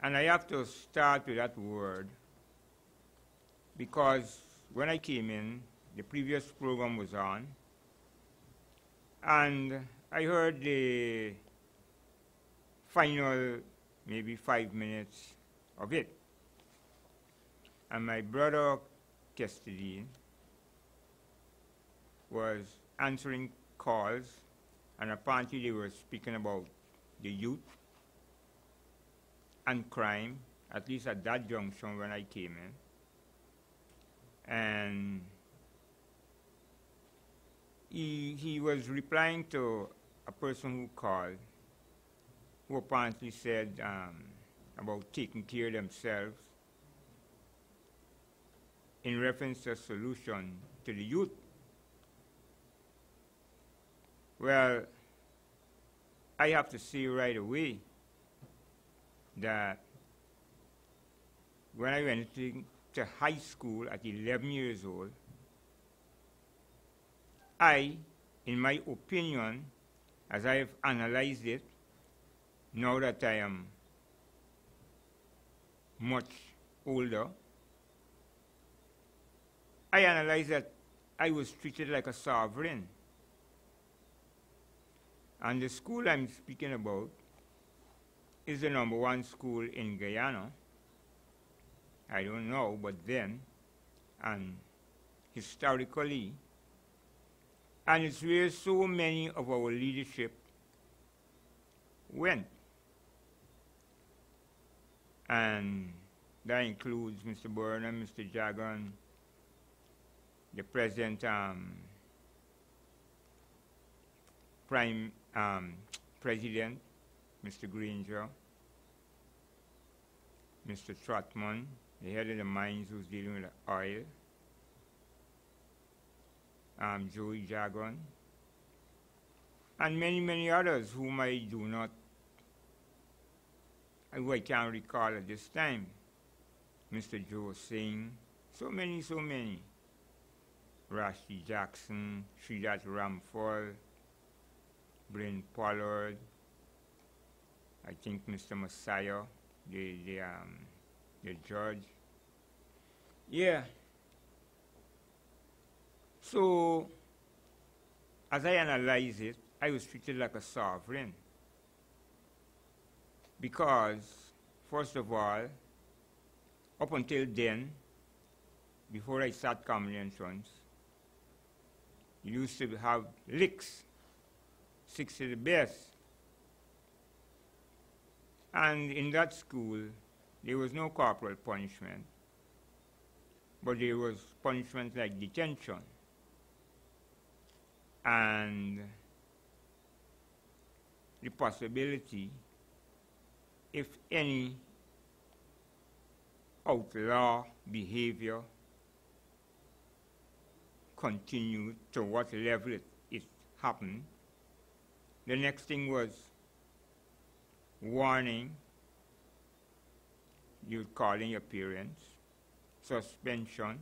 And I have to start with that word because when I came in, the previous program was on, and I heard the final maybe 5 minutes of it. And my brother Kestadine was answering calls, and apparently they were speaking about the youth and crime, at least at that junction when I came in. And he was replying to a person who called, who apparently said about taking care of themselves in reference to a solution to the youth. Well, I have to say right away that when I went to high school at 11 years old, I, in my opinion, as I have analyzed it, now that I am much older, I analyzed that I was treated like a sovereign. And the school I'm speaking about is the #1 school in Guyana. I don't know, but then, and historically, and it's where so many of our leadership went. And that includes Mr. Burnham, Mr. Jagan, the present President, Mr. Granger, Mr. Trotman, the head of the mines who's dealing with the oil, Joey Jagan, and many, many others whom I do not, who I can't recall at this time. Mr. Joe Singh, so many, so many. Rashid Jackson, Sridhar Ramphal, Bryn Pollard, I think Mr. Messiah, the judge. Yeah. So, as I analyze it, I was treated like a sovereign. Because, first of all, up until then, before I started common entrance, you used to have licks, 6 to the best. And in that school, there was no corporal punishment, but there was punishment like detention. And the possibility, if any outlaw behavior continued to what level it happened, the next thing was warning, you'd call in your parents, suspension,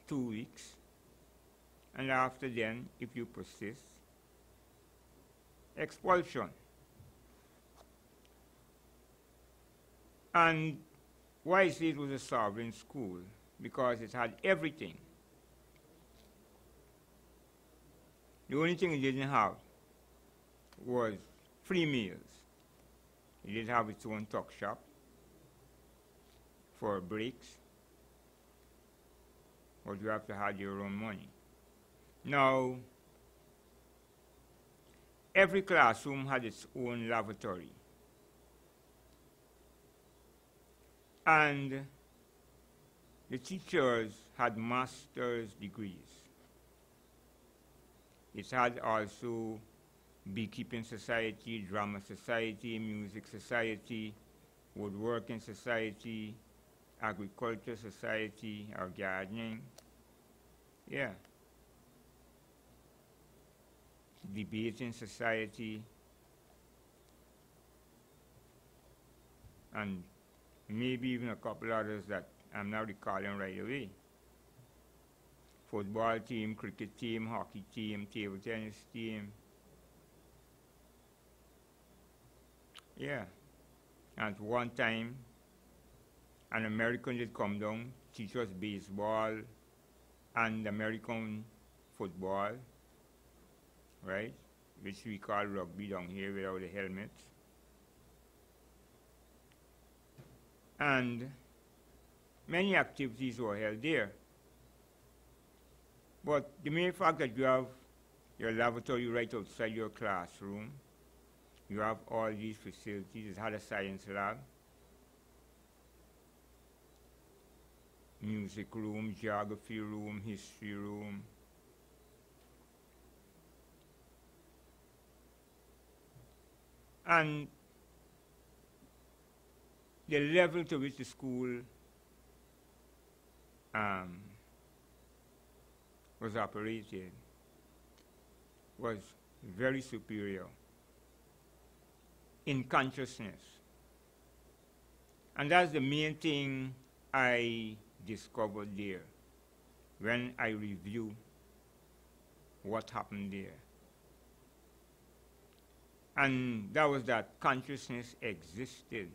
2 weeks, and after then, if you persist, expulsion. And why I say it was a sovereign school? Because it had everything. The only thing it didn't have was free meals. It did have its own tuck shop for breaks, but you have to have your own money. Now, every classroom had its own lavatory. And the teachers had master's degrees. It had also beekeeping society, drama society, music society, woodworking society, agriculture society, or gardening. Yeah. Debating society, and maybe even a couple others that I'm not recalling right away. Football team, cricket team, hockey team, table tennis team. Yeah. At one time, an American did come down, teach us baseball and American football, right? Which we call rugby down here without the helmets. And many activities were held there. But the mere fact that you have your lavatory right outside your classroom, you have all these facilities, it had a science lab, music room, geography room, history room. And the level to which the school was operated was very superior in consciousness. And that's the main thing I discovered there when I review what happened there. And that was that consciousness existed.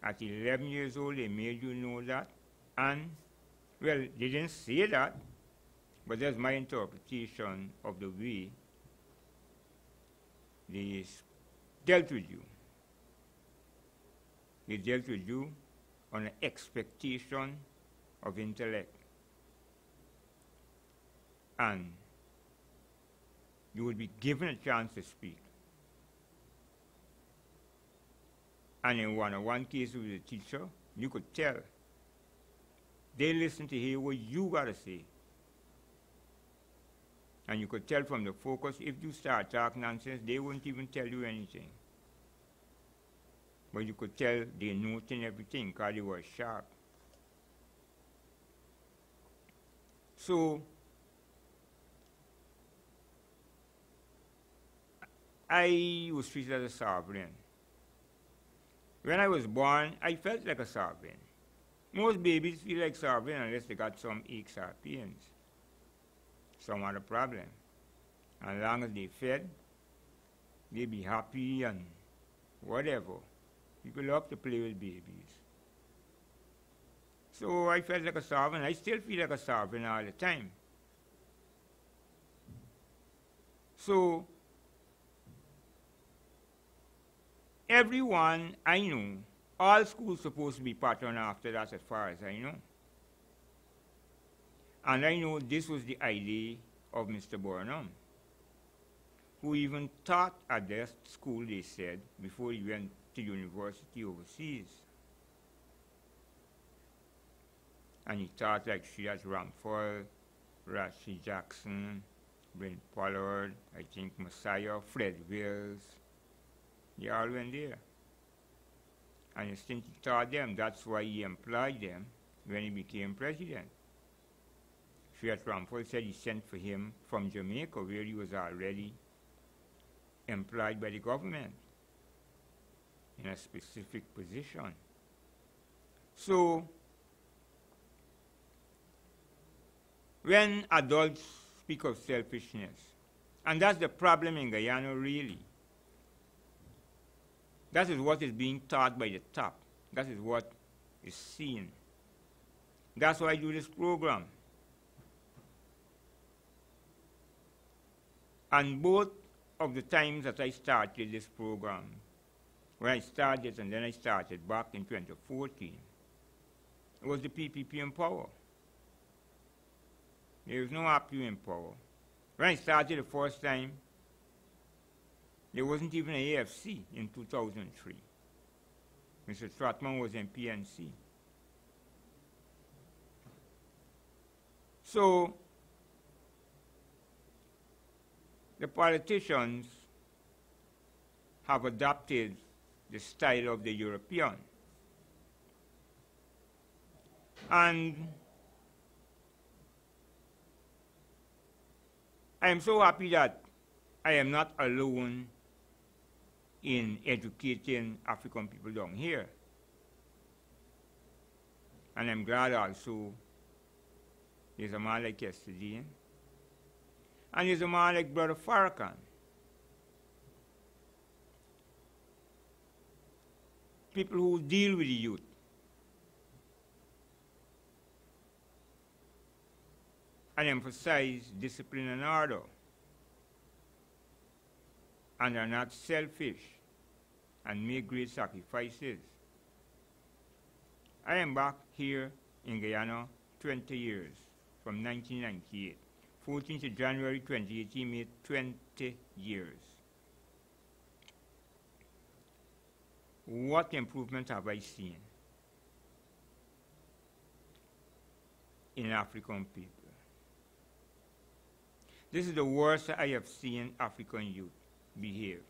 At 11 years old, they made you know that. And, well, they didn't say that, but that's my interpretation of the way they dealt with you. They dealt with you on an expectation of intellect. And you would be given a chance to speak. And in one-on-one cases with the teacher, you could tell. They listen to hear what you got to say. And you could tell from the focus, if you start talking nonsense, they won't even tell you anything. But you could tell they noting everything because they were sharp. So, I was treated as a sovereign. When I was born, I felt like a sovereign. Most babies feel like sovereign unless they got some aches or pains, some other problem. As long as they fed, they be happy and whatever. People love to play with babies. So I felt like a sovereign. I still feel like a sovereign all the time. So everyone I know, all schools supposed to be patterned after that as far as I know. And I know this was the idea of Mr. Burnham, who even taught at their school, they said, before he went to university overseas. And he taught like Shiraz Ramphal, Rashi Jackson, Brent Pollard, I think Messiah, Fred Wills. They all went there. And since he taught them, that's why he employed them when he became president. Shiraz Ramphal said he sent for him from Jamaica, where he was already employed by the government in a specific position. So, when adults speak of selfishness, and that's the problem in Guyana really, that is what is being taught by the top. That is what is seen. That's why I do this program. And both of the times that I started this program, when I started and then I started back in 2014, it was the PPP in power. There was no APU in power. When I started the first time, there wasn't even an AFC in 2003. Mr. Trotman was in PNC. So, the politicians have adopted the style of the European. And I am so happy that I am not alone in educating African people down here. And I'm glad also there's a man like yesterday, and there's a man like Brother Farrakhan. people who deal with the youth. And emphasize discipline and order, and are not selfish and make great sacrifices. I am back here in Guyana 20 years, from 1998. 14th of January 2018 made 20 years. What improvement have I seen in African people? This is the worst I have seen African youth behave.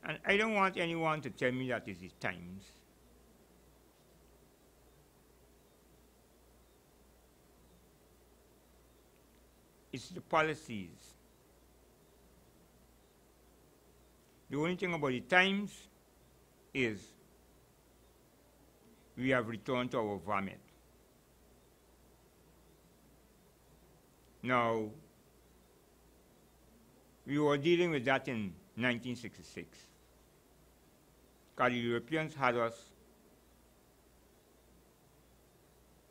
And I don't want anyone to tell me that it is times. It's the policies. The only thing about the times is we have returned to our vomit. Now, we were dealing with that in 1966. Because the Europeans had us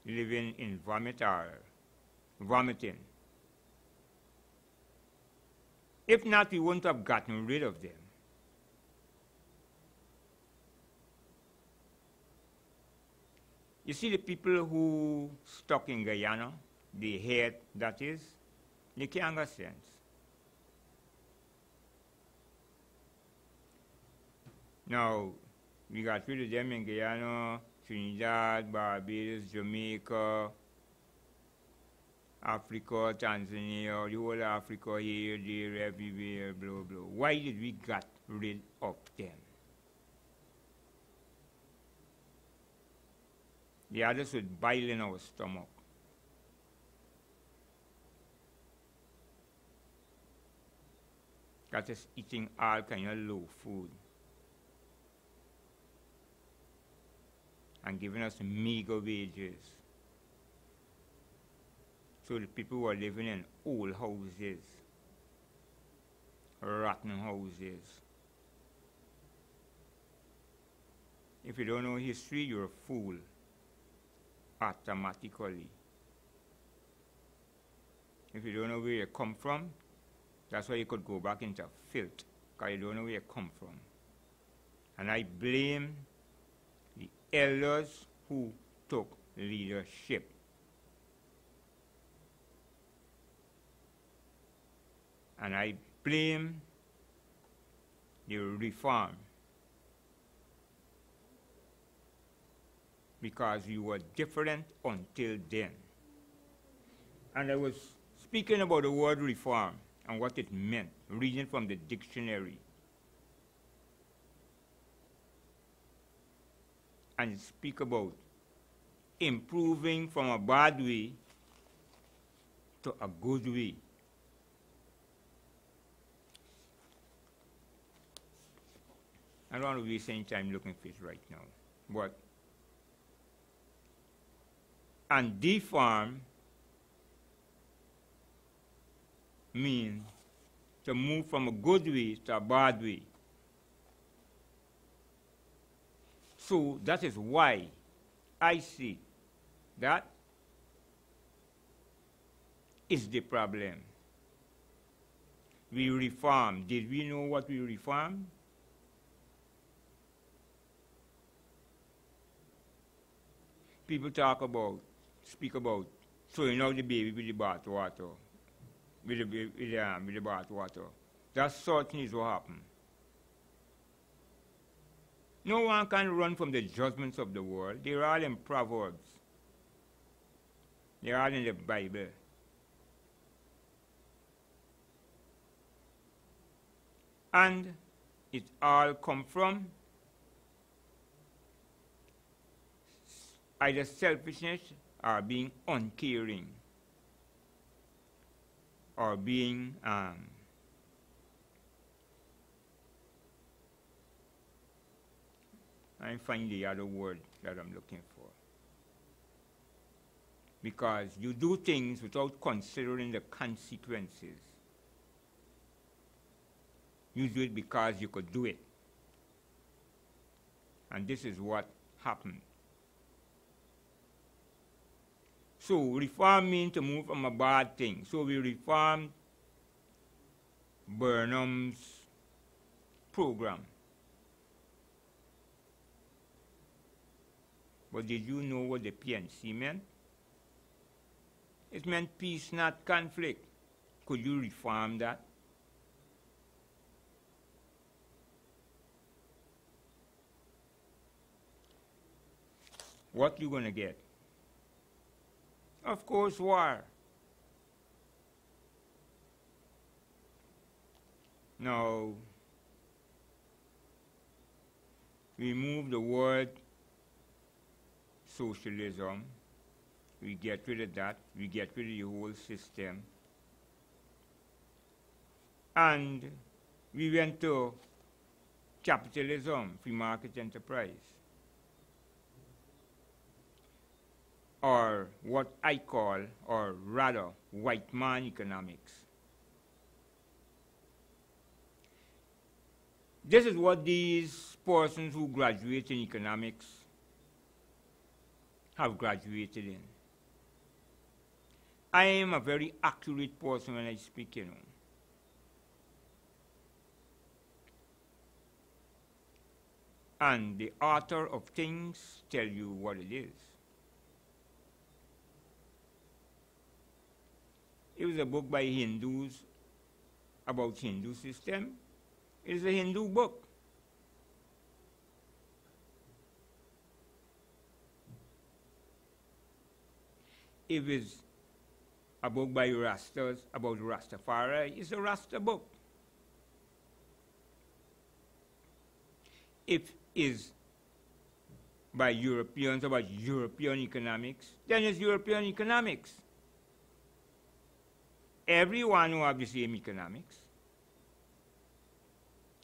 living in vomit or vomiting. If not, we wouldn't have gotten rid of them. You see, the people who stuck in Guyana, the head that is, they can't get sense. Now, we got rid of them in Guyana, Trinidad, Barbados, Jamaica, Africa, Tanzania, the whole Africa here, there, everywhere, blah, blah. Why did we get rid of them? The others would bile in our stomach. Got us eating all kind of low food and giving us meager wages. So the people who are living in old houses, rotten houses. If you don't know history, you're a fool automatically. If you don't know where you come from, that's why you could go back into filth, because you don't know where you come from. And I blame the elders who took leadership. And I blame the reform, because you were different until then. And I was speaking about the word reform and what it meant, reading from the dictionary. And it speak about improving from a bad way to a good way. I don't want to waste any time looking for it right now. But, and deform means to move from a good way to a bad way. So that is why I see that is the problem. We reform. Did we know what we reformed? People speak about throwing out the baby with the bath water, with the bath water. That certainly is what happened. No one can run from the judgments of the world. They're all in Proverbs. They're all in the Bible. And it all come from either selfishness or being uncaring or being I find the other word that I'm looking for. Because you do things without considering the consequences. You do it because you could do it. And this is what happened. So reform means to move from a bad thing. So we reformed Burnham's program. But did you know what the PNC meant? It meant peace, not conflict. Could you reform that? What you gonna get? Of course, war. Now, we move the word socialism. We get rid of that. We get rid of the whole system. And we went to capitalism, free market enterprise. Or what I call, or rather, white man economics. This is what these persons who graduate in economics have graduated in. I am a very accurate person when I speak, you know. And the author of things tell you what it is. It was a book by Hindus about Hindu system. It is a Hindu book. If it's a book by Rastas about Rastafari, it's a Rasta book. If it's by Europeans about European economics, then it's European economics. Everyone who have the same economics.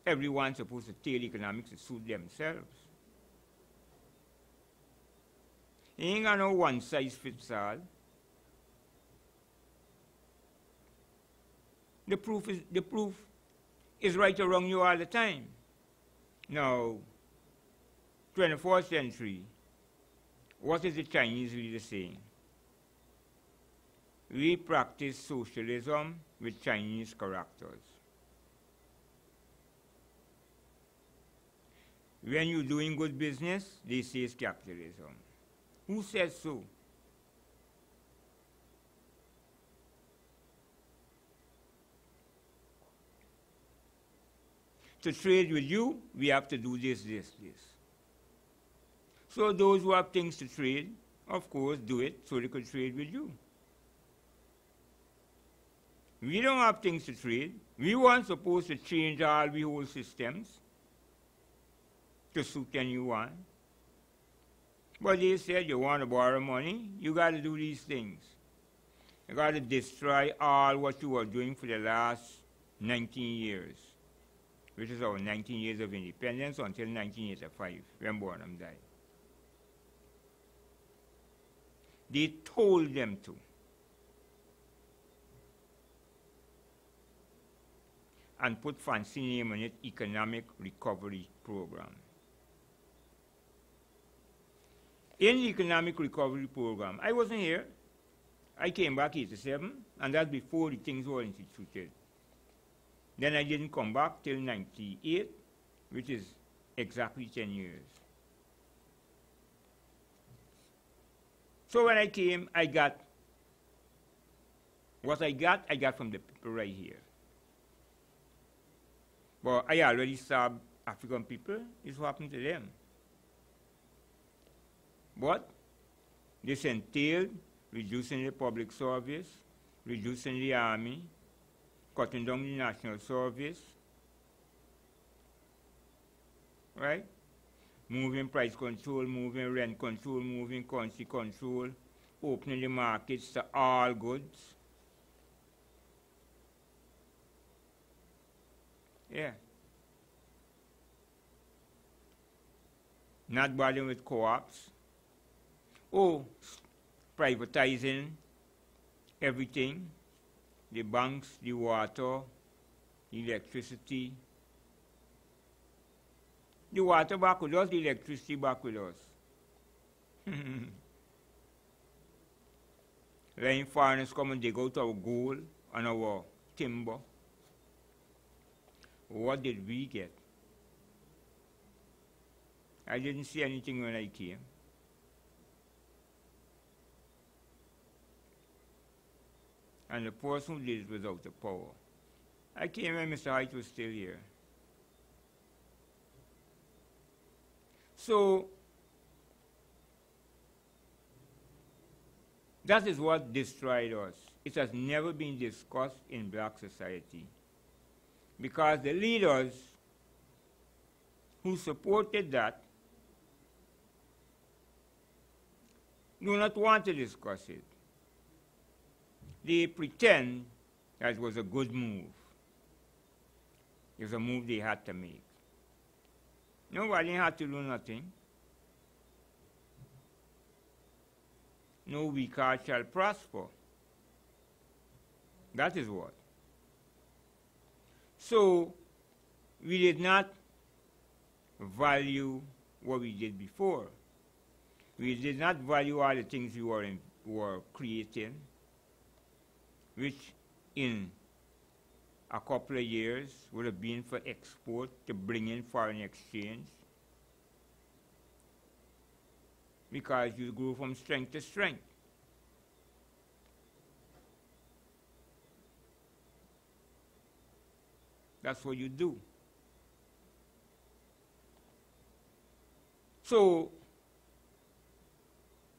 Everyone's supposed to tailor economics to suit themselves. You ain't got no one size fits all. The proof is right around you all the time. Now, 24th century, what is the Chinese leader saying? We practice socialism with Chinese characters. When you're doing good business, they say it's capitalism. Who says so? To trade with you, we have to do this, this, this. So those who have things to trade, of course, do it so they could trade with you. We don't have things to trade. We weren't supposed to change all the whole systems to suit anyone. But they said you want to borrow money, you got to do these things. You got to destroy all what you were doing for the last 19 years, which is our 19 years of independence until 1985, when Burnham died. They told them to. And put fancy name on it, Economic Recovery Program. In the Economic Recovery Program, I wasn't here. I came back 87, and that's before the things were instituted. Then I didn't come back till 98, which is exactly 10 years. So when I came, I got what I got from the people right here. But I already saw African people. It's what happened to them. But this entailed reducing the public service, reducing the army, cutting down the national service, right? Moving price control, moving rent control, moving currency control, opening the markets to all goods. Yeah. Not bothering with co-ops. Oh, privatizing everything, the banks, the water, the electricity, The water back with us, the electricity back with us. When foreigners come and dig out our gold and our timber, what did we get? I didn't see anything when I came. And the person who did it was out of power. I came when Mr. Height was still here. So, that is what destroyed us. It has never been discussed in black society. Because the leaders who supported that do not want to discuss it. They pretend that it was a good move. It was a move they had to make. Nobody had to do nothing. No weak heart shall prosper. That is what. So, we did not value what we did before. We did not value all the things we were creating, which in a couple of years would have been for export to bring in foreign exchange. Because you grew from strength to strength. That's what you do. So,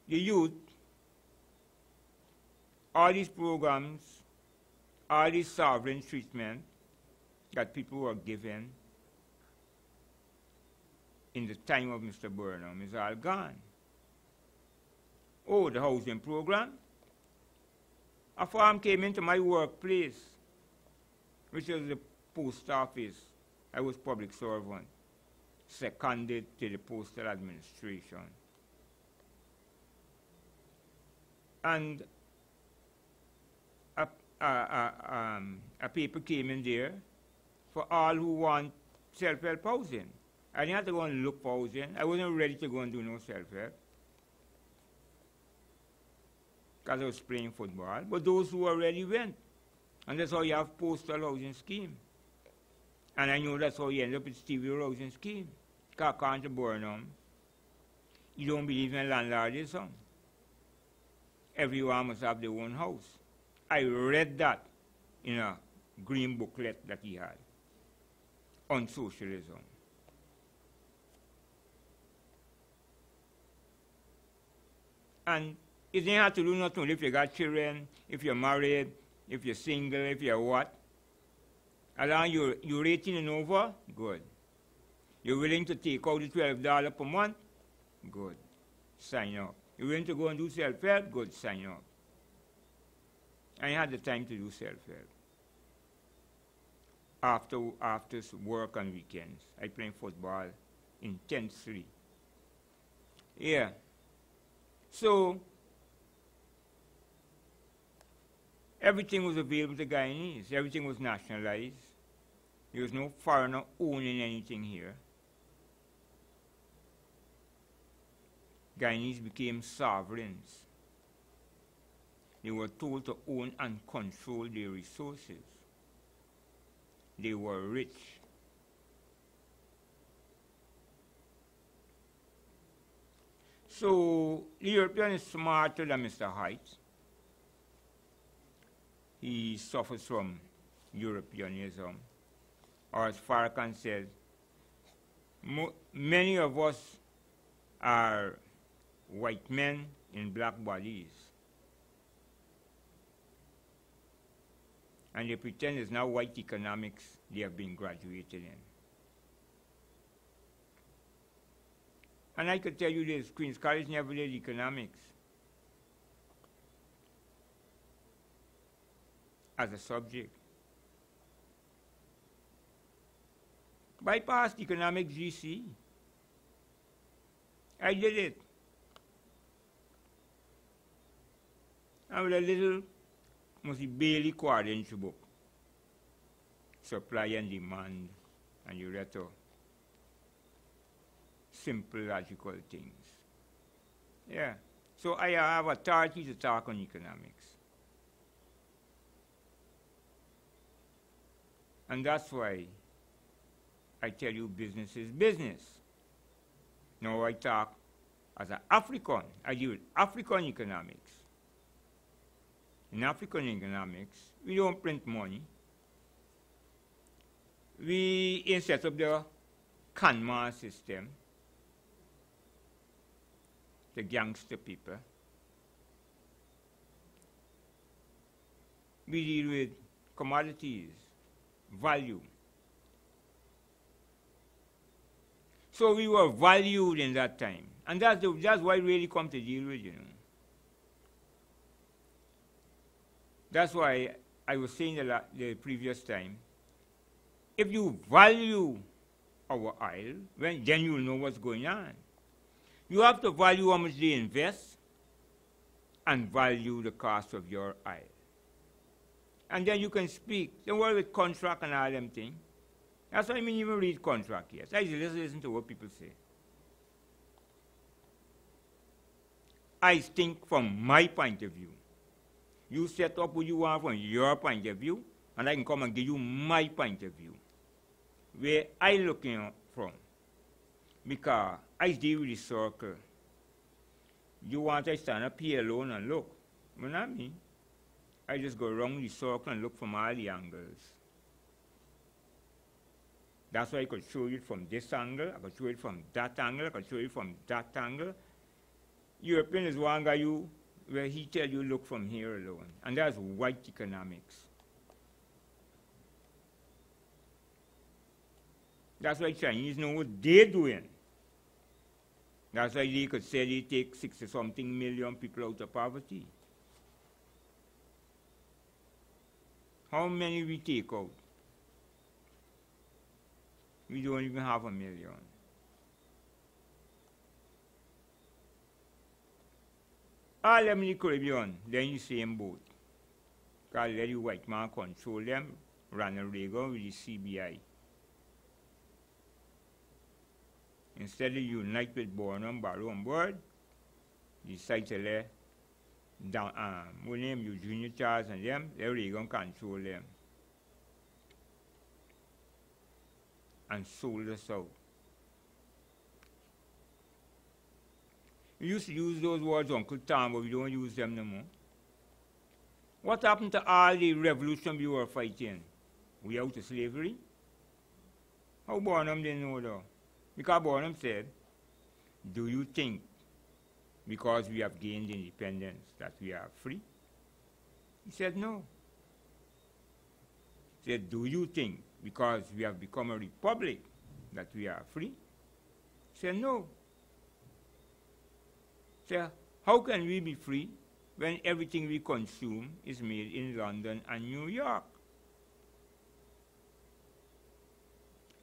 the youth, all these programs, all this sovereign treatment that people were given in the time of Mr. Burnham is all gone. Oh, the housing program. A farm came into my workplace, which was the post office. I was public servant, seconded to the postal administration. And a paper came in there for all who want self-help housing. I didn't have to go and look for housing. I wasn't ready to go and do no self-help because I was playing football. But those who already went. And that's how you have postal housing scheme. And I know that's how you end up with Stevie housing scheme. Because according to Burnham, you don't believe in landlordism. Everyone must have their own house. I read that in a green booklet that he had on socialism. And it didn't have to do nothing if you got children, if you're married, if you're single, if you're what. As long as you're 18 and over, good. You're willing to take out the $12 per month, good. Sign up. You're willing to go and do self-help, good, sign up. I had the time to do self-help. After work on weekends, I played football intensely. Yeah. So, everything was available to Guyanese. Everything was nationalized. There was no foreigner owning anything here. Guyanese became sovereigns. They were told to own and control their resources. They were rich. So, the European is smarter than Mr. Height. He suffers from Europeanism. Or as Farrakhan said, many of us are white men in black bodies. And they pretend it's now white economics they have been graduated in. And I could tell you this, Queen's College never did economics as a subject. Bypassed economics GC. I did it. And with a little, must be barely quarter-inch book. Supply and demand, and you read to simple logical things. Yeah. So I have authority to talk on economics. And that's why I tell you business is business. Now I talk as an African. I deal with African economics. In African economics, we don't print money. We set up the Kanma system, the gangster people. We deal with commodities, value. So we were valued in that time. And that's why we really come to deal with, you know. That's why I was saying the previous time, if you value our oil, then you'll know what's going on. You have to value how much they invest and value the cost of your oil. And then you can speak. Don't worry with contract and all them things. That's why I mean even read contract here. So I just listen to what people say. I think from my point of view. You set up what you want from your point of view, and I can come and give you my point of view. Where I looking from. Because I deal with the circle. You want to stand up here alone and look. But not me. I just go around the circle and look from all the angles. That's why I could show you from this angle, I could show you from that angle, I could show you from that angle. European is one guy where he tell you look from here alone. And that's white economics. That's why Chinese know what they're doing. That's why they could say they take 60-something million people out of poverty. How many we take out? We don't even have 1 million. All them in the Caribbean, they're in the same boat. Because let the white man control them, Ronald Reagan with the CBI. Instead of unite with Bornum, Barrow on board, decide to let down, William Eugene Charles and them, let Reagan control them. And sold us out. We used to use those words, Uncle Tom, but we don't use them no more. What happened to all the revolution we were fighting? We out of slavery? How Barnum didn't know though? Because Barnum said, do you think because we have gained independence that we are free? He said no. He said, do you think because we have become a republic that we are free? He said no. He said, how can we be free when everything we consume is made in London and New York?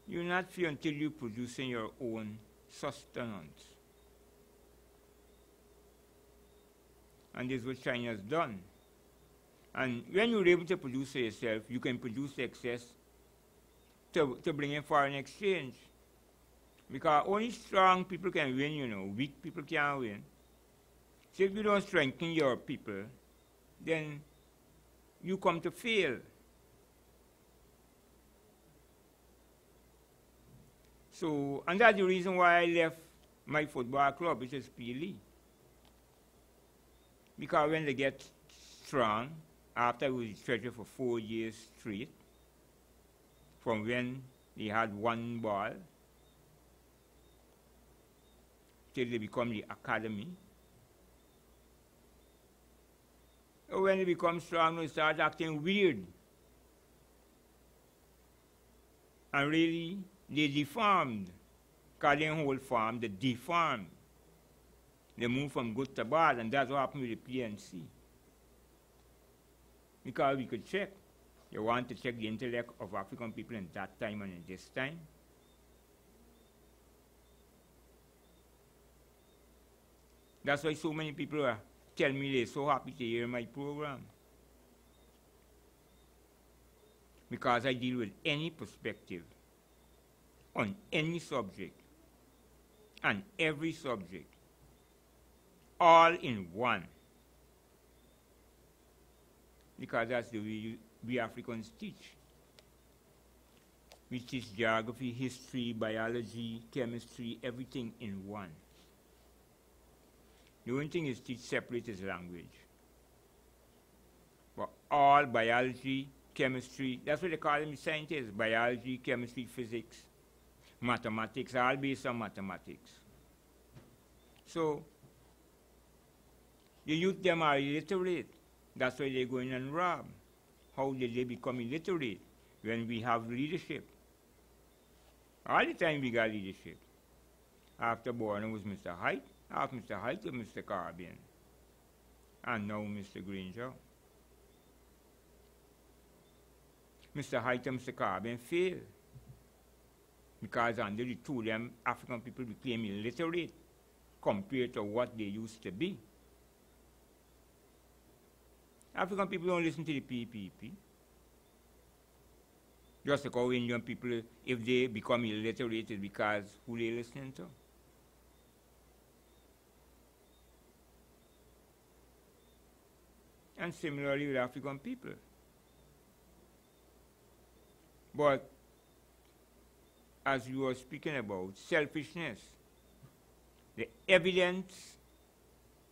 You're not free until you're producing your own sustenance. And this is what China has done. And when you're able to produce it yourself, you can produce excess to bring in foreign exchange. Because only strong people can win, you know, weak people can't win. So if you don't strengthen your people, then you come to fail. So, and that's the reason why I left my football club, which is PLE. Because when they get strong, after I was treasurer for 4 years straight, from when they had one ball till they become the academy. So when they become strong, they start acting weird. And really, they deformed. Because they whole farm, they deformed. They moved from good to bad, and that's what happened with the PNC. Because we could check. You want to check the intellect of African people in that time and in this time. That's why so many people are tell me they're so happy to hear my program. Because I deal with any perspective on any subject. and every subject, all in one. Because that's the way we Africans teach. We teach geography, history, biology, chemistry, everything in one. The only thing is teach separate is language. But all biology, chemistry, that's what they call them scientists, biology, chemistry, physics, mathematics, all based on mathematics. So, the youth them are illiterate. That's why they're going and rob. How did they become illiterate when we have leadership? All the time we got leadership. After Borno was Mr. Height, after Mr. Height was Mr. Caribbean, and now Mr. Granger. Mr. Height and Mr. Caribbean failed because under the two of them, African people became illiterate compared to what they used to be. African people don't listen to the PPP. Just like how Indian people, if they become illiterate, it's because who they listening to. And similarly with African people. But as you were speaking about selfishness, the evidence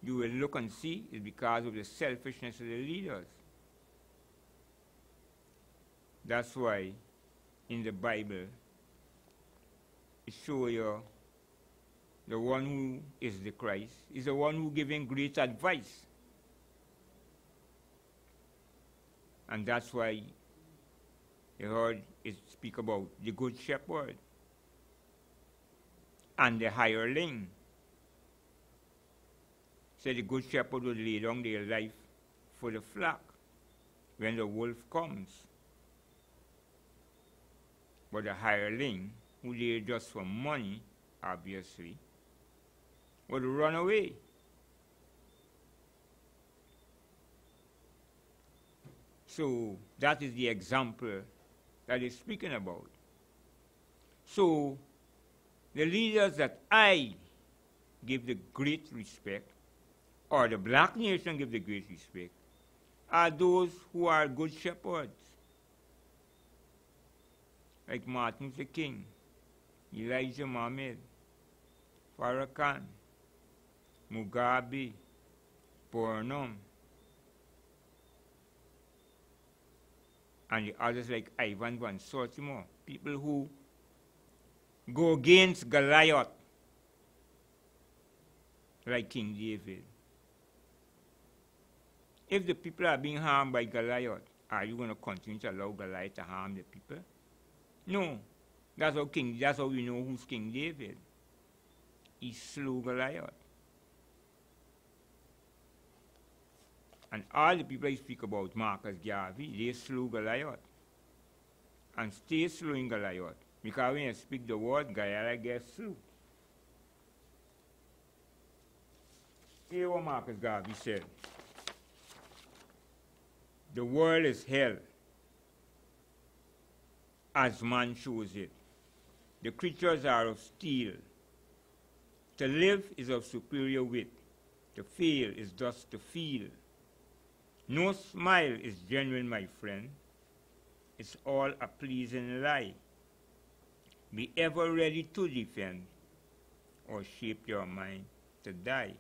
you will look and see is because of the selfishness of the leaders. That's why in the Bible it shows you the one who is the Christ is the one who giving great advice. And that's why you heard it speak about the good shepherd and the hireling. So the good shepherd would lay down their life for the flock when the wolf comes. But the hireling, who lay just for money, obviously, would run away. So that is the example that he's speaking about. So the leaders that I give the great respect, or the black nation give the great respect, are those who are good shepherds. Like Martin Luther King, Elijah Muhammad, Farrakhan, Mugabe, Burnham, and the others like Ivan Van Sortimo, people who go against Goliath, like King David. If the people are being harmed by Goliath, are you going to continue to allow Goliath to harm the people? No. That's how we know who's King David. He slew Goliath. And all the people I speak about, Marcus Garvey, they slew Goliath. And stay slewing Goliath. Because when you speak the word, Goliath gets slew. Hear what Marcus Garvey said. The world is hell, as man shows it. The creatures are of steel. To live is of superior wit. To fail is thus to feel. No smile is genuine, my friend. It's all a pleasing lie. Be ever ready to defend, or shape your mind to die.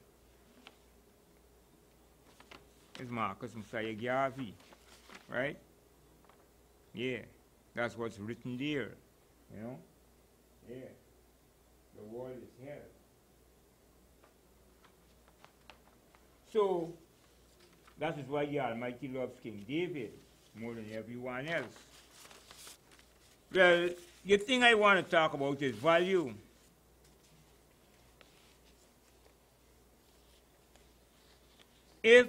It's Marcus Messiah Garvey, right? Yeah, that's what's written there, you know? Yeah, the world is hell. So, that is why the Almighty loves King David more than everyone else. Well, the thing I want to talk about is value. If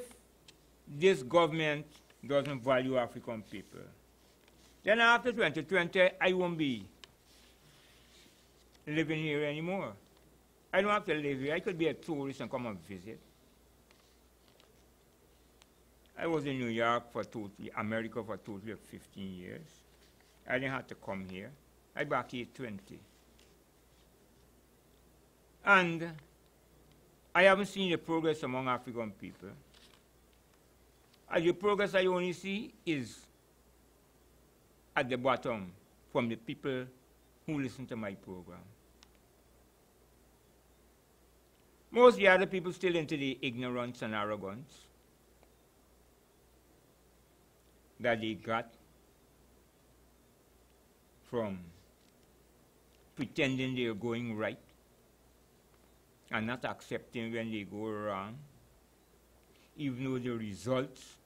this government doesn't value African people, then after 2020, I won't be living here anymore. I don't have to live here. I could be a tourist and come and visit. I was in New York America for a total of 15 years. I didn't have to come here. I back here 20. And I haven't seen the progress among African people. And the progress I only see is at the bottom from the people who listen to my program. Most of the other people still into the ignorance and arrogance that they got from pretending they're going right and not accepting when they go wrong, even though the results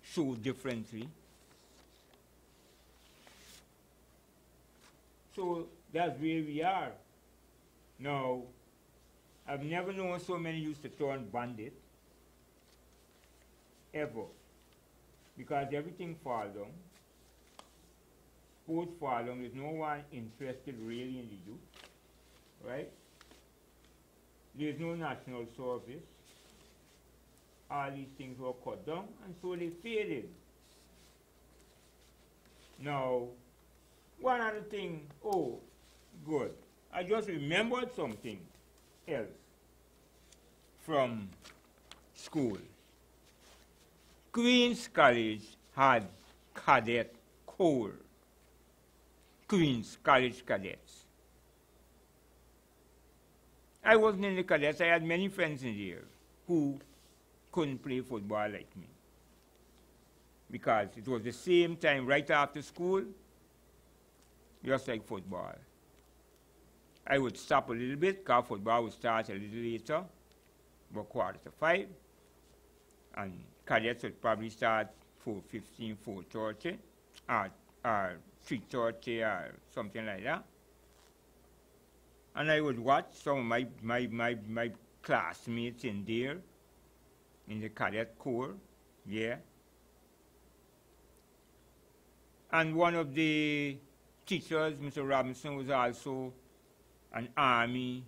show differently. So that's where we are. Now, I've never known so many used to turn bandit, ever, because everything fall down. Sports fall down. There's no one interested really in the youth, right? There's no national service. All these things were cut down, and so they faded. Now, one other thing, oh, good. I just remembered something else from school. Queen's College had cadet corps. Queen's College cadets. I wasn't in the cadets. I had many friends in there who couldn't play football like me, because it was the same time right after school, just like football. I would stop a little bit, because football would start a little later, about 4:45, and cadets would probably start 4:15, 4:30, or 3:30, or something like that. And I would watch some of my classmates in there, in the cadet corps, yeah. And one of the teachers, Mr. Robinson, was also an army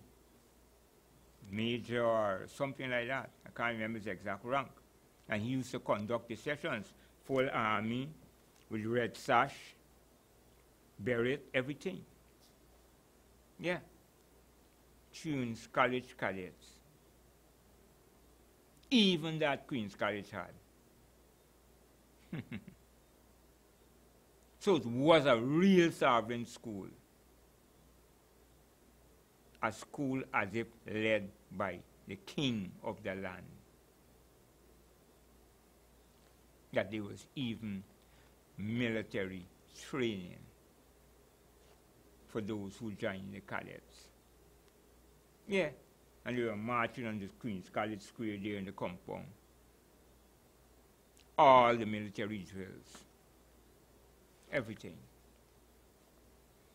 major or something like that. I can't remember his exact rank. And he used to conduct the sessions, full army, with red sash, beret, everything. Yeah. Queen's College cadets. Even that Queen's College had. So it was a real sovereign school. A school as if led by the king of the land. That there was even military training for those who joined the cadets. Yeah, and they were marching on the Queen's College Square there in the compound. All the military drills. Everything.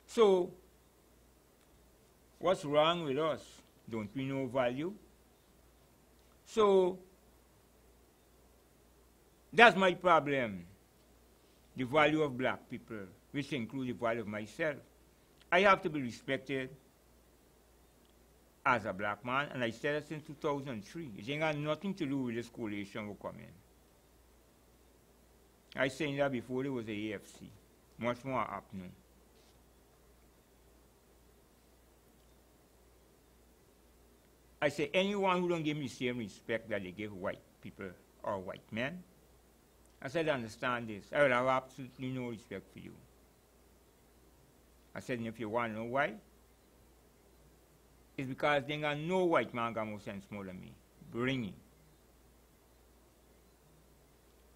So, what's wrong with us? Don't we know value? So, that's my problem. The value of black people, which includes the value of myself. I have to be respected as a black man, and I said that since 2003. It ain't got nothing to do with this coalition will come in. I said that before there was a AFC. Much more happening. I say anyone who don't give me the same respect that they give white people or white men, I said, understand this. I will have absolutely no respect for you. I said, and if you want to know why, it's because they got no white man got more sense more than me. Bring it.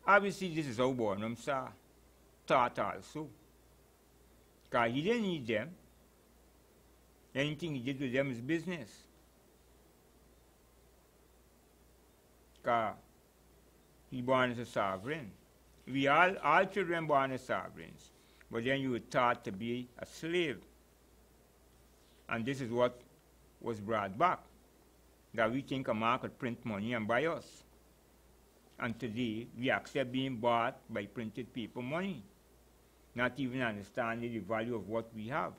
Obviously, this is how Barnum saw thought also. Because he didn't need them. Anything he did with them is business. Because he born as a sovereign. We all children born as sovereigns. But then you were taught to be a slave. And this is what was brought back. That we think a man could print money and buy us. And today, we accept being bought by printed paper money. Not even understanding the value of what we have,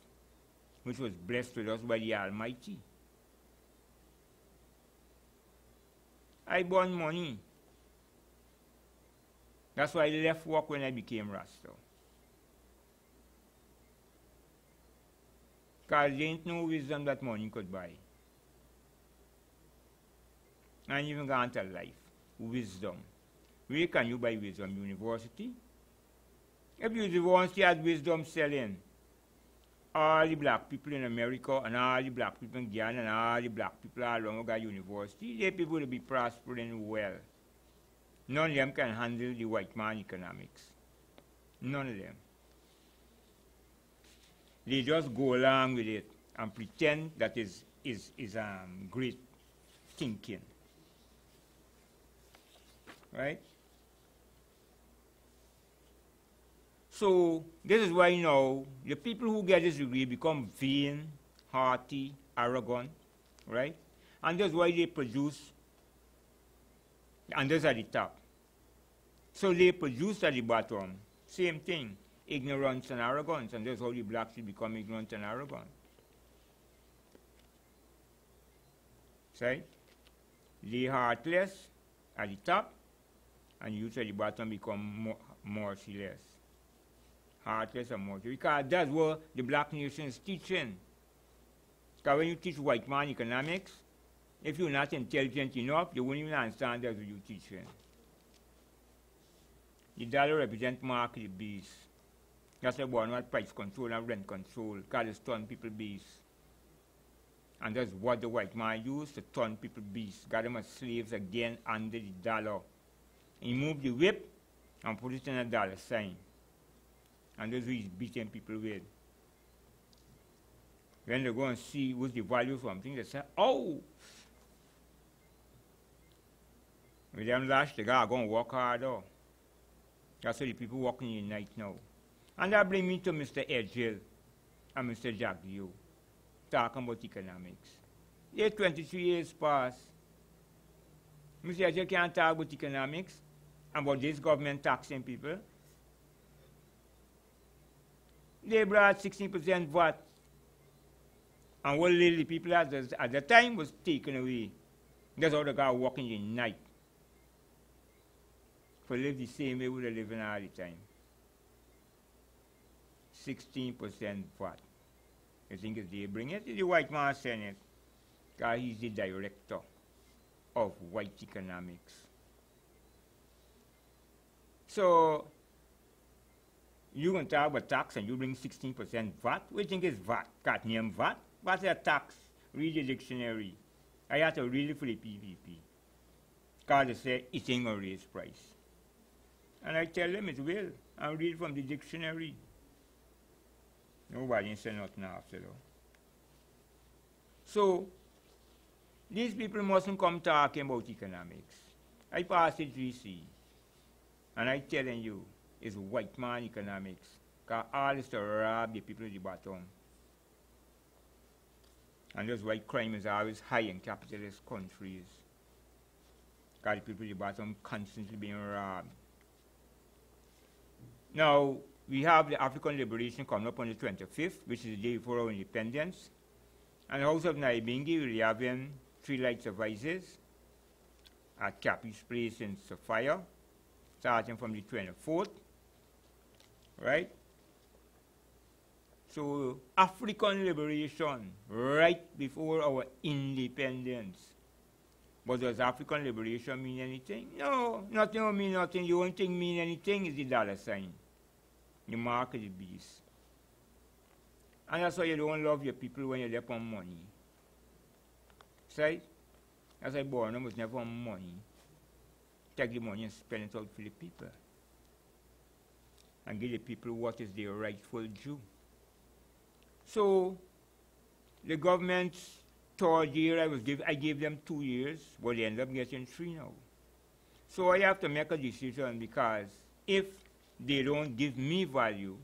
which was blessed with us by the Almighty. I born money. That's why I left work when I became Rasta. Because there ain't no wisdom that money could buy. And even gone to life. Wisdom. Where can you buy wisdom? University? If university has wisdom selling, all the black people in America and all the black people in Ghana and all the black people all along the university, they people will be prospering well. None of them can handle the white man economics. None of them. They just go along with it and pretend that is great thinking. Right? So this is why now the people who get this degree become vain, haughty, arrogant, right? And that's why they produce, and those at the top. So they produce at the bottom, same thing, ignorance and arrogance, and that's how the blacks will become ignorant and arrogant. See? They heartless at the top, and youth at the bottom become merciless. Heartless and merciless. Because that's what the black nation is teaching. Because when you teach white man economics, if you're not intelligent enough, you won't even understand that's what you're teaching. The dollar represents market beast. That's about not price control and rent control, because it's turn people beast. And that's what the white man used to turn people beast. Got them as slaves again under the dollar. He moved the whip and put it in a dollar sign. And that's what he's beating people with. When they go and see what's the value of something, they say, oh! With them lash, the guy are going to work harder. That's why the people working in the night now. And that brings me to Mr. Edgell and Mr. Jaglio, talking about economics. They're 23 years past. Mr. Edgell can't talk about economics and about this government taxing people. They brought 16% VAT. And what little people at the time was taken away. That's how the guy working in the night. For live the same way we were living all the time. 16% VAT. You think if they bring it, it's the white man saying it. Because he's the director of white economics. So, you can talk about tax and you bring 16% VAT. What do you think is VAT? Can't name VAT? What's a tax? Read the dictionary. I have to read it for the PPP. Because they say it ain't going to raise price. And I tell them it will. I read from the dictionary. Nobody say nothing after though. So, these people mustn't come talking about economics. I passed it GC. And I telling you, it's white man economics. Because all is to rob the people at the bottom. And that's why crime is always high in capitalist countries. Because the people at the bottom constantly being robbed. Now, we have the African Liberation coming up on the 25th, which is the day before our independence. And the House of Naibingi will be having 3 lights of ices at Cappy's Place in Sophia, starting from the 24th, right? So, African liberation, right before our independence. But does African liberation mean anything? No, nothing will mean nothing. The only thing mean anything is the dollar sign. The mark of the beast. And that's why you don't love your people when you're there on money. See? That's why Borno was never on money. Take the money and spend it out for the people. And give the people what is their rightful due. So, the government's 3rd year, I gave them 2 years, but they end up getting 3 now. So I have to make a decision because if they don't give me value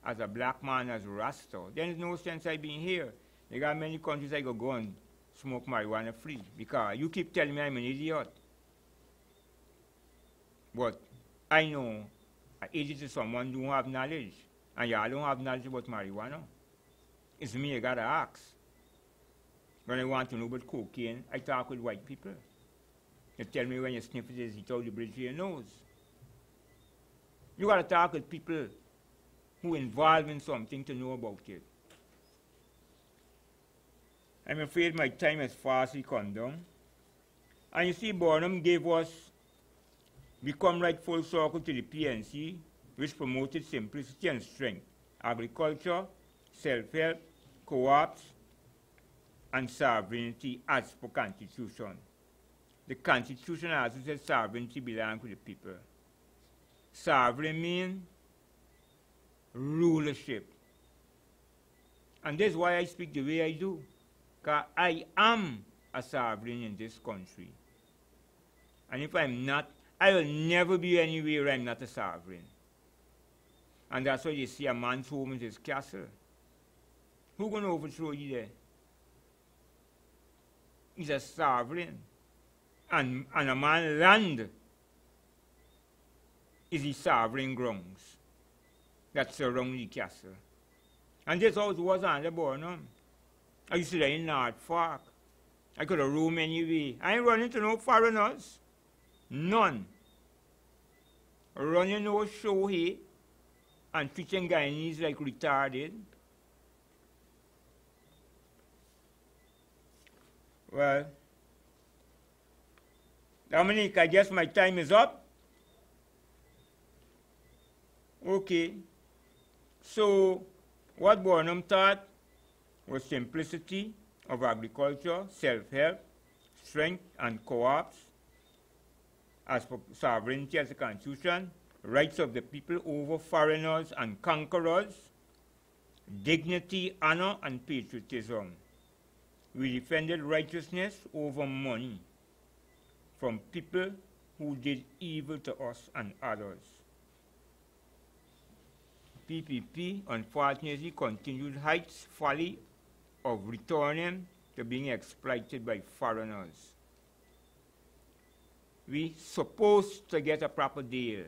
as a black man, as a Rasta, then there's no sense I being here. There got many countries I could go and smoke marijuana free because you keep telling me I'm an idiot. But I know an idiot is someone who don't have knowledge, and y'all don't have knowledge about marijuana. It's me I gotta ask. When I want to know about cocaine, I talk with white people. They tell me when you sniff it, it's out the bridge of your nose. You got to talk with people who are involved in something to know about it. I'm afraid my time has fastly come down. And you see, Bonham gave us, we come right full circle to the PNC, which promoted simplicity and strength, agriculture, self-help, co-ops, and sovereignty as per Constitution. The Constitution also says sovereignty belongs to the people. Sovereign means rulership. And that's why I speak the way I do. Because I am a sovereign in this country. And if I'm not, I will never be anywhere I'm not a sovereign. And that's why you see a man's home is his castle. Who's going to overthrow you there? He's a sovereign. And a man's land is the sovereign grounds that surround the castle. And this house was under Bonham. I used to live in North Fork. I could have room anyway. I ain't running to no foreigners. None. Running no show here and treating Guyanese like retarded. Well, Dominic, I guess my time is up. Okay. So, what Bonham taught was simplicity of agriculture, self-help, strength and co-ops, as for sovereignty as a constitution, rights of the people over foreigners and conquerors, dignity, honor, and patriotism. We defended righteousness over money from people who did evil to us and others. PPP, unfortunately, continued heights folly of returning to being exploited by foreigners. We supposed to get a proper deal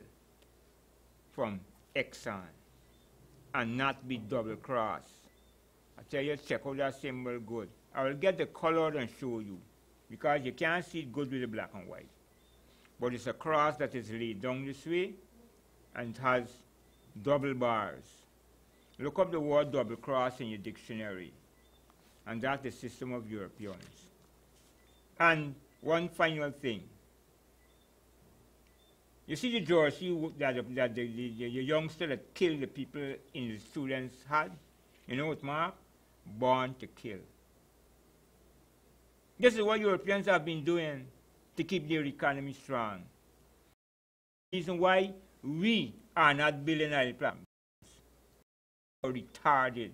from Exxon and not be double-crossed. I tell you, check out that symbol good. I will get the color and show you, because you can't see it good with the black and white. But it's a cross that is laid down this way, and it has double bars. Look up the word double cross in your dictionary, and that's the system of Europeans. And one final thing. You see the jersey that the youngster that killed the people in the students had? You know what, Mark? Born to kill. This is what Europeans have been doing to keep their economy strong. The reason why we are not building oil plants. Retarded.